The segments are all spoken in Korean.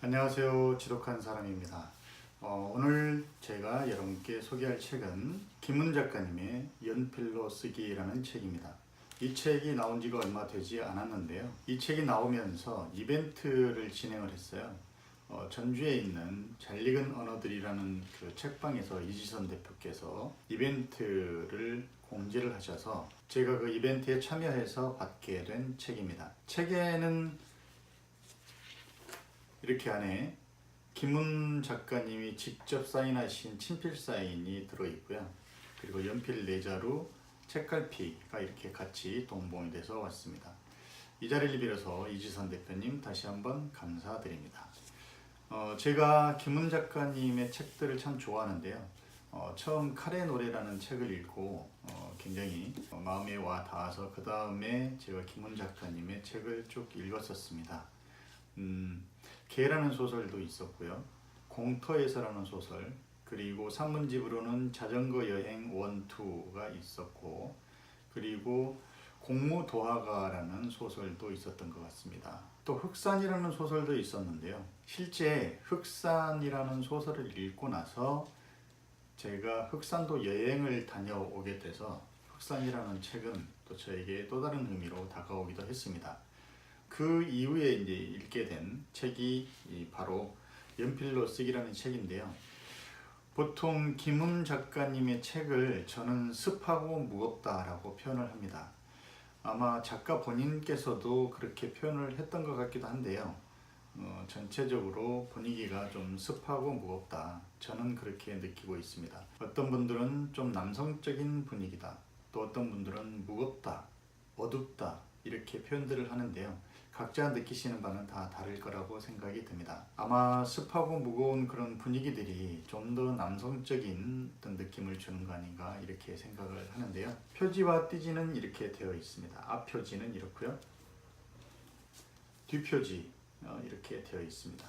안녕하세요. 지독한 사람입니다. 오늘 제가 여러분께 소개할 책은 김은 작가님의 연필로 쓰기라는 책입니다. 이 책이 나온 지가 얼마 되지 않았는데요. 이 책이 나오면서 이벤트를 진행을 했어요. 전주에 있는 잘 익은 언어들이라는 그 책방에서 이지선 대표께서 이벤트를 공지를 하셔서 제가 그 이벤트에 참여해서 받게 된 책입니다. 책에는 이렇게 안에 김은 작가님이 직접 사인하신 친필 사인이 들어있고요. 그리고 연필 4자루, 책갈피가 이렇게 같이 동봉이 돼서 왔습니다. 이 자리를 빌어서 이지선 대표님 다시 한번 감사드립니다. 제가 김은 작가님의 책들을 참 좋아하는데요. 처음 칼의 노래라는 책을 읽고 굉장히 마음에 와 닿아서 그 다음에 제가 김은 작가님의 책을 쭉 읽었었습니다. 개라는 소설도 있었고요. 공터에서라는 소설, 그리고 산문집으로는 자전거 여행 1, 2가 있었고, 그리고 공무도화가라는 소설도 있었던 것 같습니다. 또 흑산이라는 소설도 있었는데요. 실제 흑산이라는 소설을 읽고 나서 제가 흑산도 여행을 다녀오게 돼서 흑산이라는 책은 또 저에게 또 다른 의미로 다가오기도 했습니다. 그 이후에 이제 읽게 된 책이 바로 연필로 쓰기라는 책인데요. 보통 김은 작가님의 책을 저는 습하고 무겁다라고 표현을 합니다. 아마 작가 본인께서도 그렇게 표현을 했던 것 같기도 한데요. 전체적으로 분위기가 좀 습하고 무겁다. 저는 그렇게 느끼고 있습니다. 어떤 분들은 좀 남성적인 분위기다. 또 어떤 분들은 무겁다, 어둡다 이렇게 표현들을 하는데요. 각자 느끼시는 바는 다 다를 거라고 생각이 듭니다. 아마 습하고 무거운 그런 분위기들이 좀 더 남성적인 어떤 느낌을 주는 거 아닌가 이렇게 생각을 하는데요. 표지와 띠지는 이렇게 되어 있습니다. 앞 표지는 이렇고요. 뒷표지 이렇게 되어 있습니다.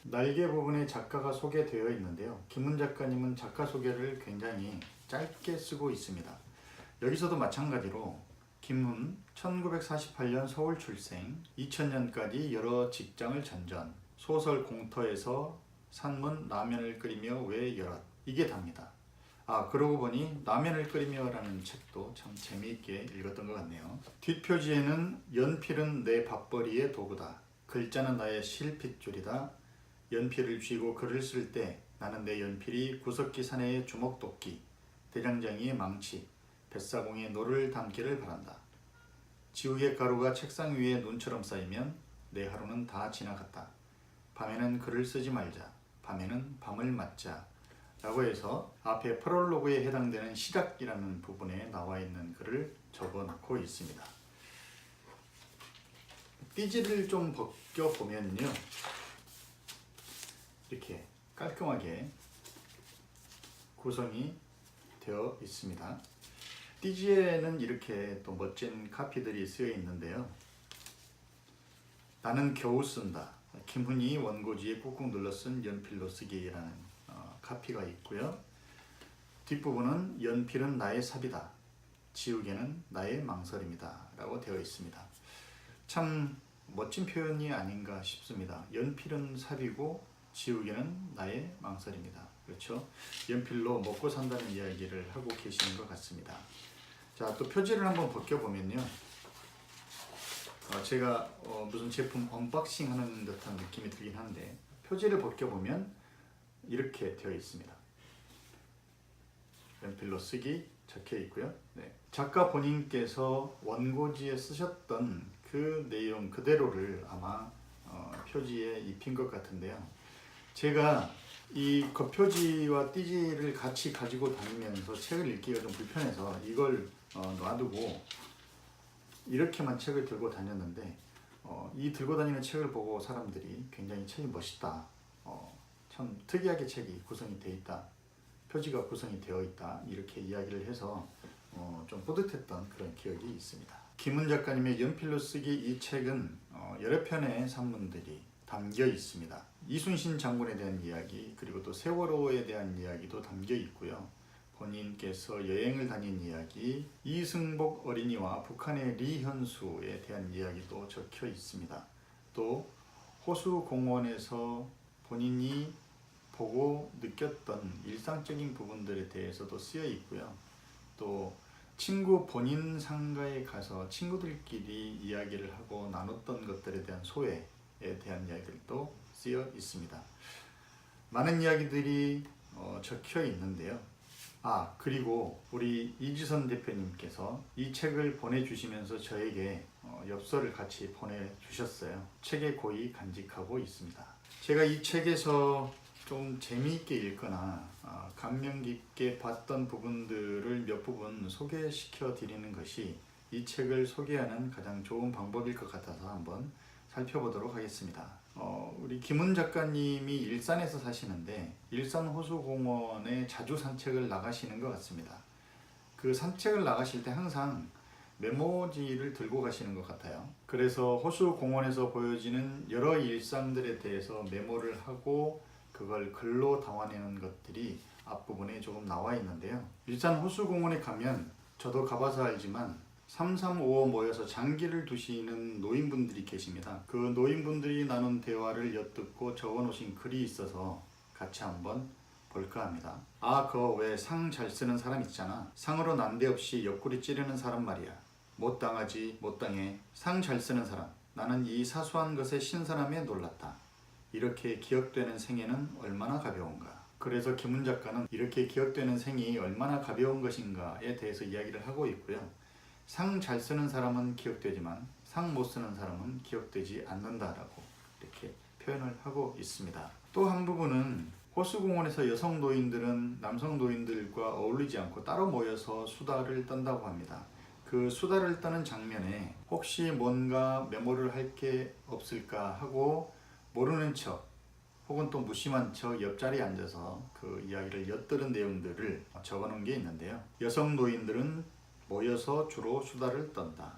날개 부분에 작가가 소개되어 있는데요. 김은 작가님은 작가 소개를 굉장히 짧게 쓰고 있습니다. 여기서도 마찬가지로 김은 1948년 서울 출생, 2000년까지 여러 직장을 전전, 소설 공터에서 산문 라면을 끓이며 왜 여럿, 이게 답니다. 그러고 보니 라면을 끓이며라는 책도 참 재미있게 읽었던 것 같네요. 뒷표지에는 연필은 내 밥벌이의 도구다. 글자는 나의 실핏줄이다. 연필을 쥐고 글을 쓸 때 나는 내 연필이 구석기 사내의 주먹도끼, 대장장이의 망치, 뱃사공에 노를 담기를 바란다. 지우개 가루가 책상 위에 눈처럼 쌓이면 내 하루는 다 지나갔다. 밤에는 글을 쓰지 말자. 밤에는 밤을 맞자. 라고 해서 앞에 프롤로그에 해당되는 시작이라는 부분에 나와 있는 글을 적어 놓고 있습니다. 띠지를 좀 벗겨보면요. 이렇게 깔끔하게 구성이 되어 있습니다. 띠지에는 이렇게 또 멋진 카피들이 쓰여 있는데요. 나는 겨우 쓴다. 김훈이 원고지에 꾹꾹 눌러 쓴 연필로 쓰기라는 카피가 있고요. 뒷부분은 연필은 나의 삽이다. 지우개는 나의 망설임이다. 라고 되어 있습니다. 참 멋진 표현이 아닌가 싶습니다. 연필은 삽이고 지우개는 나의 망설임이다. 그렇죠? 연필로 먹고 산다는 이야기를 하고 계시는 것 같습니다. 자, 또 표지를 한번 벗겨보면요. 제가 무슨 제품 언박싱 하는 듯한 느낌이 들긴 한데 표지를 벗겨보면 이렇게 되어 있습니다. 연필로 쓰기 적혀 있고요. 네. 작가 본인께서 원고지에 쓰셨던 그 내용 그대로를 아마 표지에 입힌 것 같은데요. 제가 이 겉표지와 띠지를 같이 가지고 다니면서 책을 읽기가 좀 불편해서 이걸 놔두고 이렇게만 책을 들고 다녔는데 이 들고 다니는 책을 보고 사람들이 굉장히 책이 멋있다. 참 특이하게 책이 구성이 되어 있다. 표지가 구성이 되어 있다. 이렇게 이야기를 해서 좀 뿌듯했던 그런 기억이 있습니다. 김은 작가님의 연필로 쓰기 이 책은 여러 편의 산문들이 담겨 있습니다. 이순신 장군에 대한 이야기, 그리고 또 세월호에 대한 이야기도 담겨 있고요. 본인께서 여행을 다닌 이야기, 이승복 어린이와 북한의 리현수에 대한 이야기도 적혀 있습니다. 또 호수공원에서 본인이 보고 느꼈던 일상적인 부분들에 대해서도 쓰여 있고요. 또 친구 본인 상가에 가서 친구들끼리 이야기를 하고 나눴던 것들에 대한 소회에 대한 이야기들도 쓰여 있습니다. 많은 이야기들이 적혀 있는데요. 그리고 우리 이지선 대표님께서 이 책을 보내주시면서 저에게 엽서를 같이 보내주셨어요. 책에 고이 간직하고 있습니다. 제가 이 책에서 좀 재미있게 읽거나 감명 깊게 봤던 부분들을 몇 부분 소개시켜 드리는 것이 이 책을 소개하는 가장 좋은 방법일 것 같아서 한번 살펴보도록 하겠습니다. 우리 김훈 작가님이 일산에서 사시는데 일산 호수공원에 자주 산책을 나가시는 것 같습니다. 그 산책을 나가실 때 항상 메모지를 들고 가시는 것 같아요. 그래서 호수공원에서 보여지는 여러 일상들에 대해서 메모를 하고 그걸 글로 담아내는 것들이 앞부분에 조금 나와 있는데요. 일산 호수공원에 가면 저도 가봐서 알지만 3-3-5 모여서 장기를 두시는 노인분들이 계십니다. 그 노인분들이 나눈 대화를 엿듣고 적어놓으신 글이 있어서 같이 한번 볼까 합니다. 그거 왜 상 잘 쓰는 사람 있잖아. 상으로 난데없이 옆구리 찌르는 사람 말이야. 못 당하지 못 당해. 상 잘 쓰는 사람. 나는 이 사소한 것에 신선함에 놀랐다. 이렇게 기억되는 생애는 얼마나 가벼운가. 그래서 김훈 작가는 이렇게 기억되는 생이 얼마나 가벼운 것인가에 대해서 이야기를 하고 있고요. 상 잘 쓰는 사람은 기억되지만 상 못 쓰는 사람은 기억되지 않는다라고 이렇게 표현을 하고 있습니다. 또 한 부분은 호수공원에서 여성 노인들은 남성 노인들과 어울리지 않고 따로 모여서 수다를 떤다고 합니다. 그 수다를 떠는 장면에 혹시 뭔가 메모를 할 게 없을까 하고 모르는 척 혹은 또 무심한 척 옆자리에 앉아서 그 이야기를 엿들은 내용들을 적어놓은 게 있는데요. 여성 노인들은 모여서 주로 수다를 떤다.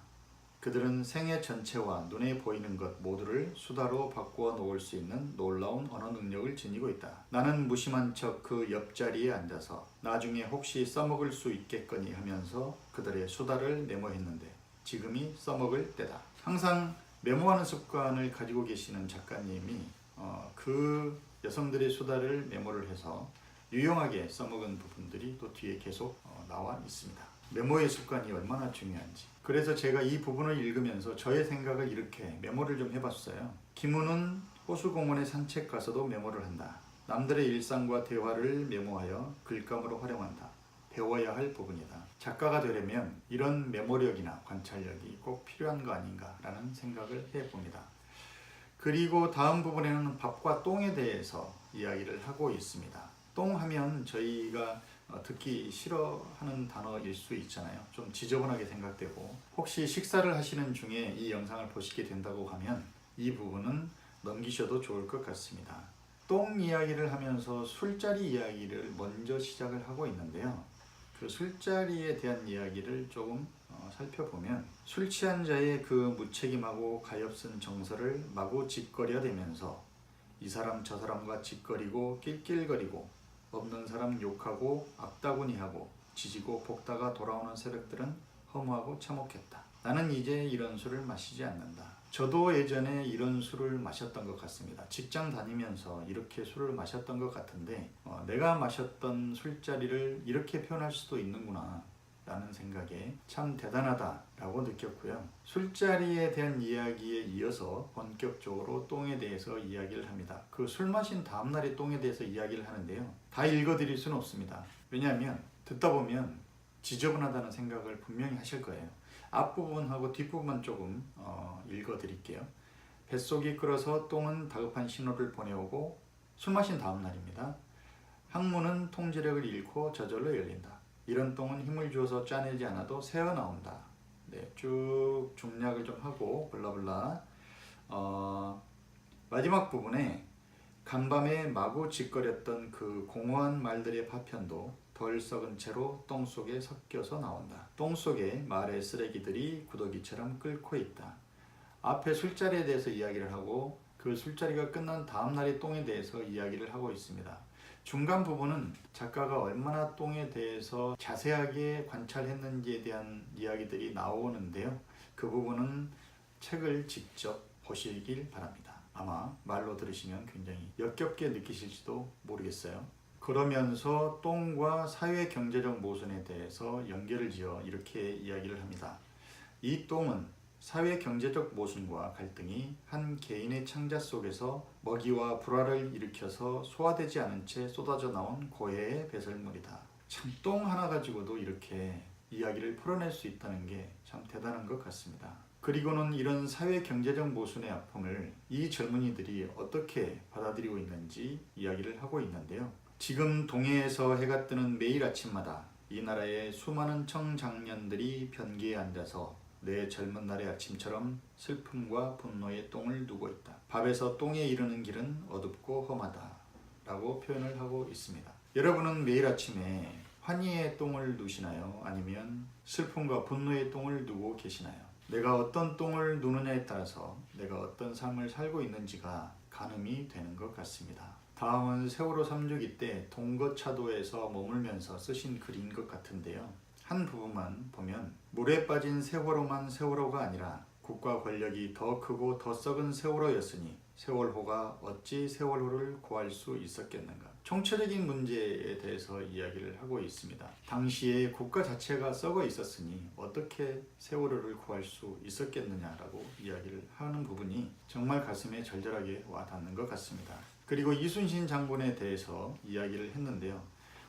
그들은 생애 전체와 눈에 보이는 것 모두를 수다로 바꾸어 놓을 수 있는 놀라운 언어 능력을 지니고 있다. 나는 무심한 척 그 옆자리에 앉아서 나중에 혹시 써먹을 수 있겠거니 하면서 그들의 수다를 메모했는데 지금이 써먹을 때다. 항상 메모하는 습관을 가지고 계시는 작가님이 그 여성들의 수다를 메모를 해서 유용하게 써먹은 부분들이 또 뒤에 계속 나와 있습니다. 메모의 습관이 얼마나 중요한지. 그래서 제가 이 부분을 읽으면서 저의 생각을 이렇게 메모를 좀 해봤어요. 김훈은 호수공원에 산책 가서도 메모를 한다. 남들의 일상과 대화를 메모하여 글감으로 활용한다. 배워야 할 부분이다. 작가가 되려면 이런 메모력이나 관찰력이 꼭 필요한 거 아닌가라는 생각을 해봅니다. 그리고 다음 부분에는 밥과 똥에 대해서 이야기를 하고 있습니다. 똥 하면 저희가 듣기 싫어하는 단어일 수 있잖아요. 좀 지저분하게 생각되고 혹시 식사를 하시는 중에 이 영상을 보시게 된다고 하면 이 부분은 넘기셔도 좋을 것 같습니다. 똥 이야기를 하면서 술자리 이야기를 먼저 시작을 하고 있는데요. 그 술자리에 대한 이야기를 조금 살펴보면 술 취한 자의 그 무책임하고 가엾은 정서를 마구 짓거려대면서 이 사람 저 사람과 짓거리고 낄낄거리고 없는 사람 욕하고 악다구니하고 지지고 볶다가 돌아오는 새벽들은 허무하고 참혹했다. 나는 이제 이런 술을 마시지 않는다. 저도 예전에 이런 술을 마셨던 것 같습니다. 직장 다니면서 이렇게 술을 마셨던 것 같은데 내가 마셨던 술자리를 이렇게 표현할 수도 있는구나 라는 생각에 참 대단하다라고 느꼈고요. 술자리에 대한 이야기에 이어서 본격적으로 똥에 대해서 이야기를 합니다. 그 술 마신 다음날의 똥에 대해서 이야기를 하는데요. 다 읽어드릴 수는 없습니다. 왜냐하면 듣다 보면 지저분하다는 생각을 분명히 하실 거예요. 앞부분하고 뒷부분만 조금 읽어드릴게요. 뱃속이 끓어서 똥은 다급한 신호를 보내오고 술 마신 다음날입니다. 항문은 통제력을 잃고 저절로 열린다. 이런 똥은 힘을 주어서 짜내지 않아도 새어나온다. 네, 쭉 중략을 좀 하고 블라블라. 마지막 부분에 간밤에 마구 짓거렸던 그 공허한 말들의 파편도 덜 썩은 채로 똥 속에 섞여서 나온다. 똥 속에 말의 쓰레기들이 구더기처럼 끓고 있다. 앞에 술자리에 대해서 이야기를 하고 그 술자리가 끝난 다음날의 똥에 대해서 이야기를 하고 있습니다. 중간 부분은 작가가 얼마나 똥에 대해서 자세하게 관찰했는지에 대한 이야기들이 나오는데요. 그 부분은 책을 직접 보시길 바랍니다. 아마 말로 들으시면 굉장히 역겹게 느끼실지도 모르겠어요. 그러면서 똥과 사회 경제적 모순에 대해서 연결을 지어 이렇게 이야기를 합니다. 이 똥은 사회 경제적 모순과 갈등이 한 개인의 창자 속에서 먹이와 불화를 일으켜서 소화되지 않은 채 쏟아져 나온 고해의 배설물이다. 참 똥 하나 가지고도 이렇게 이야기를 풀어낼 수 있다는 게 참 대단한 것 같습니다. 그리고는 이런 사회 경제적 모순의 아픔을 이 젊은이들이 어떻게 받아들이고 있는지 이야기를 하고 있는데요. 지금 동해에서 해가 뜨는 매일 아침마다 이 나라의 수많은 청장년들이 변기에 앉아서 내 젊은 날의 아침처럼 슬픔과 분노의 똥을 누고 있다. 밥에서 똥에 이르는 길은 어둡고 험하다 라고 표현을 하고 있습니다. 여러분은 매일 아침에 환희의 똥을 누시나요? 아니면 슬픔과 분노의 똥을 누고 계시나요? 내가 어떤 똥을 누느냐에 따라서 내가 어떤 삶을 살고 있는지가 가늠이 되는 것 같습니다. 다음은 세월호 3.6기 때 동거차도에서 머물면서 쓰신 글인 것 같은데요. 한 부분만 보면 물에 빠진 세월호만 세월호가 아니라 국가 권력이 더 크고 더 썩은 세월호였으니 세월호가 어찌 세월호를 구할 수 있었겠는가. 총체적인 문제에 대해서 이야기를 하고 있습니다. 당시에 국가 자체가 썩어 있었으니 어떻게 세월호를 구할 수 있었겠느냐라고 이야기를 하는 부분이 정말 가슴에 절절하게 와닿는 것 같습니다. 그리고 이순신 장군에 대해서 이야기를 했는데요.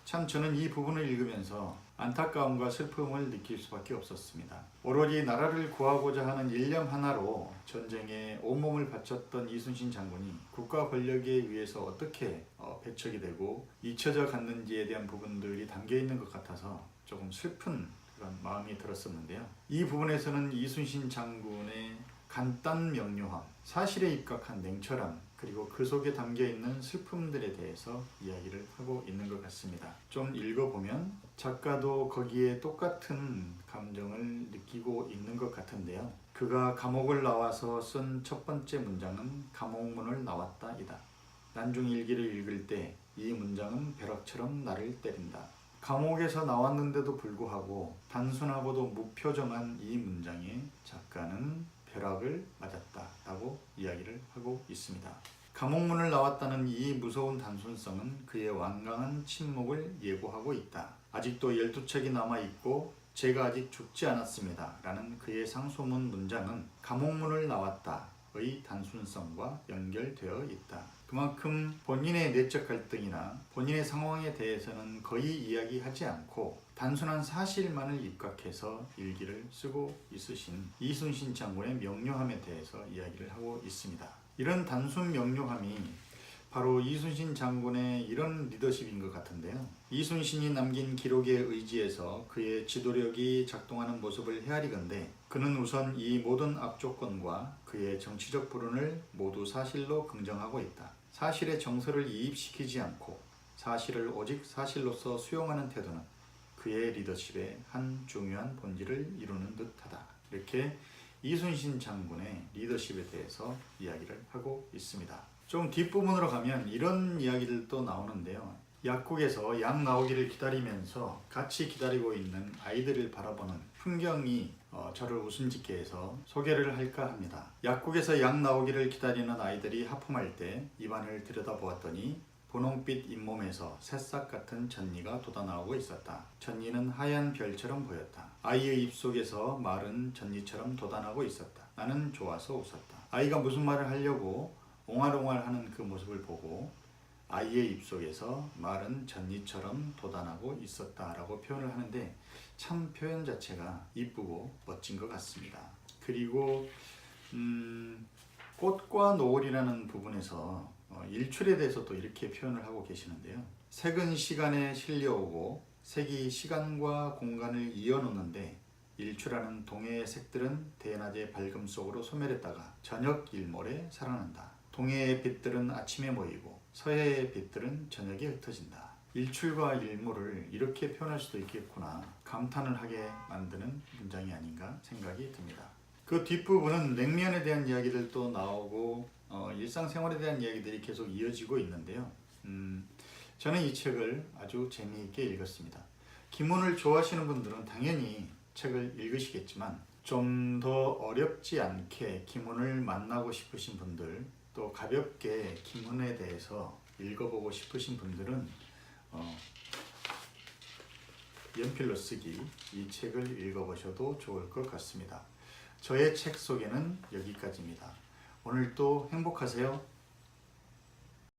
참 저는 이 부분을 읽으면서 안타까움과 슬픔을 느낄 수밖에 없었습니다. 오로지 나라를 구하고자 하는 일념 하나로 전쟁에 온몸을 바쳤던 이순신 장군이 국가 권력에 의해서 어떻게 배척이 되고 잊혀져 갔는지에 대한 부분들이 담겨 있는 것 같아서 조금 슬픈 그런 마음이 들었었는데요. 이 부분에서는 이순신 장군의 간단 명료함, 사실에 입각한 냉철함, 그리고 그 속에 담겨있는 슬픔들에 대해서 이야기를 하고 있는 것 같습니다. 좀 읽어보면 작가도 거기에 똑같은 감정을 느끼고 있는 것 같은데요. 그가 감옥을 나와서 쓴 첫 번째 문장은 감옥문을 나왔다 이다. 난중일기를 읽을 때 이 문장은 벼락처럼 나를 때린다. 감옥에서 나왔는데도 불구하고 단순하고도 무표정한 이 문장에 작가는 벼락을 맞았다라고 이야기를 하고 있습니다. 감옥문을 나왔다는 이 무서운 단순성은 그의 완강한 침묵을 예고하고 있다. 아직도 12책이 남아있고 제가 아직 죽지 않았습니다. 라는 그의 상소문 문장은 감옥문을 나왔다의 단순성과 연결되어 있다. 그만큼 본인의 내적 갈등이나 본인의 상황에 대해서는 거의 이야기하지 않고 단순한 사실만을 입각해서 일기를 쓰고 있으신 이순신 장군의 명료함에 대해서 이야기를 하고 있습니다. 이런 단순 명료함이 바로 이순신 장군의 이런 리더십인 것 같은데요. 이순신이 남긴 기록에 의지해서 그의 지도력이 작동하는 모습을 헤아리건대 그는 우선 이 모든 악조건과 그의 정치적 불운을 모두 사실로 긍정하고 있다. 사실의 정서를 이입시키지 않고 사실을 오직 사실로서 수용하는 태도는 그의 리더십의 한 중요한 본질을 이루는 듯하다. 이렇게 이순신 장군의 리더십에 대해서 이야기를 하고 있습니다. 좀 뒷부분으로 가면 이런 이야기들도 나오는데요. 약국에서 약 나오기를 기다리면서 같이 기다리고 있는 아이들을 바라보는 풍경이 저를 웃음짓게 해서 소개를 할까 합니다. 약국에서 약 나오기를 기다리는 아이들이 하품할 때 입안을 들여다보았더니 분홍빛 잇몸에서 새싹 같은 전니가 돋아나오고 있었다. 전니는 하얀 별처럼 보였다. 아이의 입속에서 마른 전니처럼 돋아나고 있었다. 나는 좋아서 웃었다. 아이가 무슨 말을 하려고 옹알옹알하는 그 모습을 보고 아이의 입속에서 마른 전니처럼 돋아나고 있었다라고 표현을 하는데 참 표현 자체가 이쁘고 멋진 것 같습니다. 그리고 꽃과 노을이라는 부분에서 일출에 대해서도 이렇게 표현을 하고 계시는데요. 색은 시간에 실려오고 색이 시간과 공간을 이어놓는데 일출하는 동해의 색들은 대낮의 밝음 속으로 소멸했다가 저녁 일몰에 살아난다. 동해의 빛들은 아침에 모이고 서해의 빛들은 저녁에 흩어진다. 일출과 일몰을 이렇게 표현할 수도 있겠구나 감탄을 하게 만드는 문장이 아닌가 생각이 듭니다. 그 뒷부분은 냉면에 대한 이야기들도 나오고 일상생활에 대한 이야기들이 계속 이어지고 있는데요. 저는 이 책을 아주 재미있게 읽었습니다. 김훈을 좋아하시는 분들은 당연히 책을 읽으시겠지만 좀 더 어렵지 않게 김훈을 만나고 싶으신 분들 또 가볍게 김훈에 대해서 읽어보고 싶으신 분들은 연필로 쓰기 이 책을 읽어보셔도 좋을 것 같습니다. 저의 책 소개는 여기까지입니다. 오늘도 행복하세요.